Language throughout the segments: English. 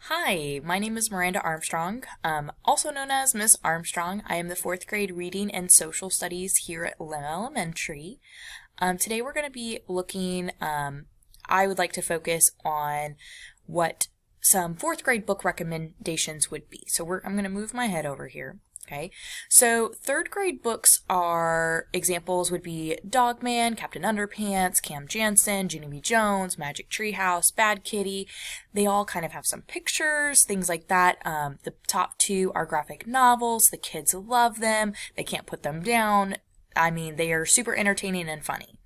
Hi, my name is Miranda Armstrong, also known as Miss Armstrong. I am the fourth grade reading and social studies here at Lim Elementary. Today we're going to be looking, I would like to focus on what some fourth grade book recommendations would be. So I'm going to move my head over here. Okay, so third grade books are examples would be Dogman, Captain Underpants, Cam Jansen, Ginny B. Jones, Magic Treehouse, Bad Kitty. They all kind of have some pictures, things like that. The top two are graphic novels. The kids love them. They can't put them down. I mean, they are super entertaining and funny.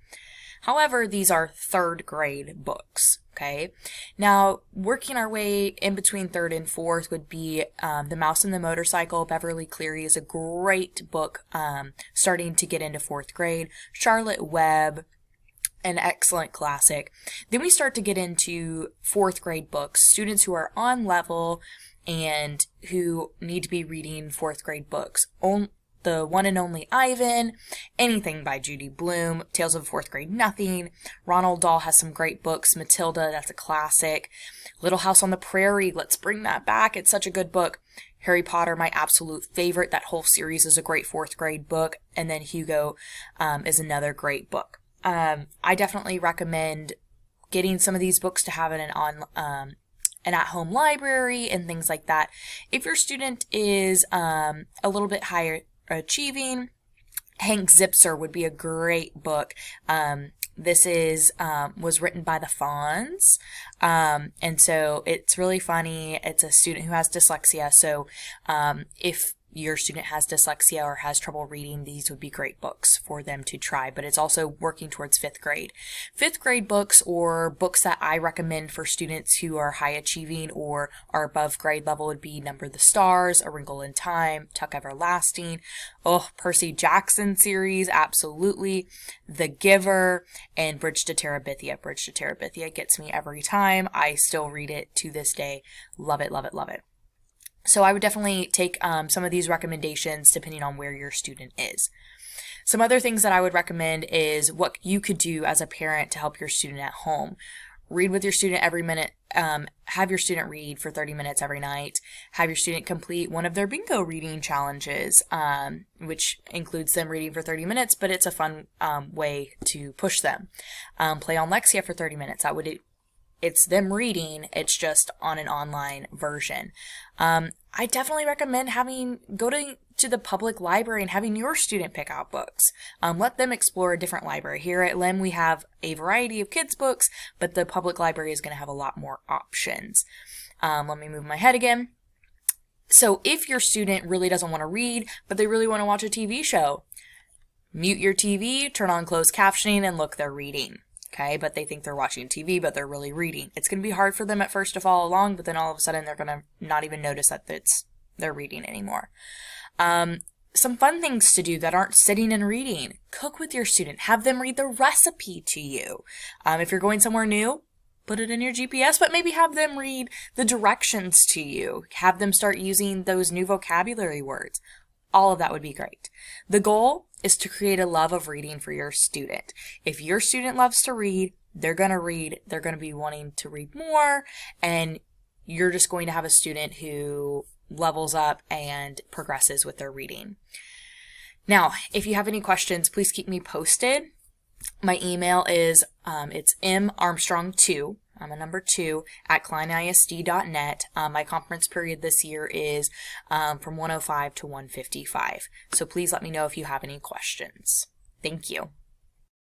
However, these are third grade books. Okay, now working our way in between third and fourth would be The Mouse and the Motorcycle. Beverly Cleary is a great book starting to get into fourth grade. Charlotte Webb, an excellent classic. Then we start to get into fourth grade books, students who are on level and who need to be reading fourth grade books. The One and Only Ivan, anything by Judy Blume, Tales of Fourth Grade Nothing. Ronald Dahl has some great books. Matilda, that's a classic. Little House on the Prairie, let's bring that back. It's such a good book. Harry Potter, my absolute favorite. That whole series is a great fourth grade book. And then Hugo is another great book. I definitely recommend getting some of these books to have an at-home library and things like that. If your student is a little bit higher achieving, Hank Zipser would be a great book. This was written by the Fonz, and so it's really funny. It's a student who has dyslexia, so if your student has dyslexia or has trouble reading, these would be great books for them to try, but it's also working towards fifth grade. Fifth grade books, or books that I recommend for students who are high achieving or are above grade level, would be Number the Stars, A Wrinkle in Time, Tuck Everlasting, Percy Jackson series, absolutely, The Giver, and Bridge to Terabithia. Bridge to Terabithia gets me every time. I still read it to this day. Love it, love it, love it. So I would definitely take some of these recommendations depending on where your student is. Some other things that I would recommend is what you could do as a parent to help your student at home. Read with your student every minute. Have your student read for 30 minutes every night. Have your student complete one of their bingo reading challenges, which includes them reading for 30 minutes, but it's a fun way to push them. Play on Lexia for 30 minutes. It's them reading, it's just on an online version. I definitely recommend go to the public library and having your student pick out books. Let them explore a different library. Here at LIM, we have a variety of kids' books, but the public library is going to have a lot more options. Let me move my head again. So if your student really doesn't want to read, but they really want to watch a TV show, mute your TV, turn on closed captioning, and look, they're reading. Okay, but they think they're watching TV, but they're really reading. It's going to be hard for them at first to follow along, but then all of a sudden they're going to not even notice that they're reading anymore. Some fun things to do that aren't sitting and reading. Cook with your student. Have them read the recipe to you. If you're going somewhere new, put it in your GPS, but maybe have them read the directions to you. Have them start using those new vocabulary words. All of that would be great. The goal is to create a love of reading for your student. If your student loves to read, they're going to read, they're going to be wanting to read more, and you're just going to have a student who levels up and progresses with their reading. Now, if you have any questions, please keep me posted. My email is, it's marmstrong2, I'm a number 2, at kleinisd.net. My conference period this year is from 105 to 155. So please let me know if you have any questions. Thank you.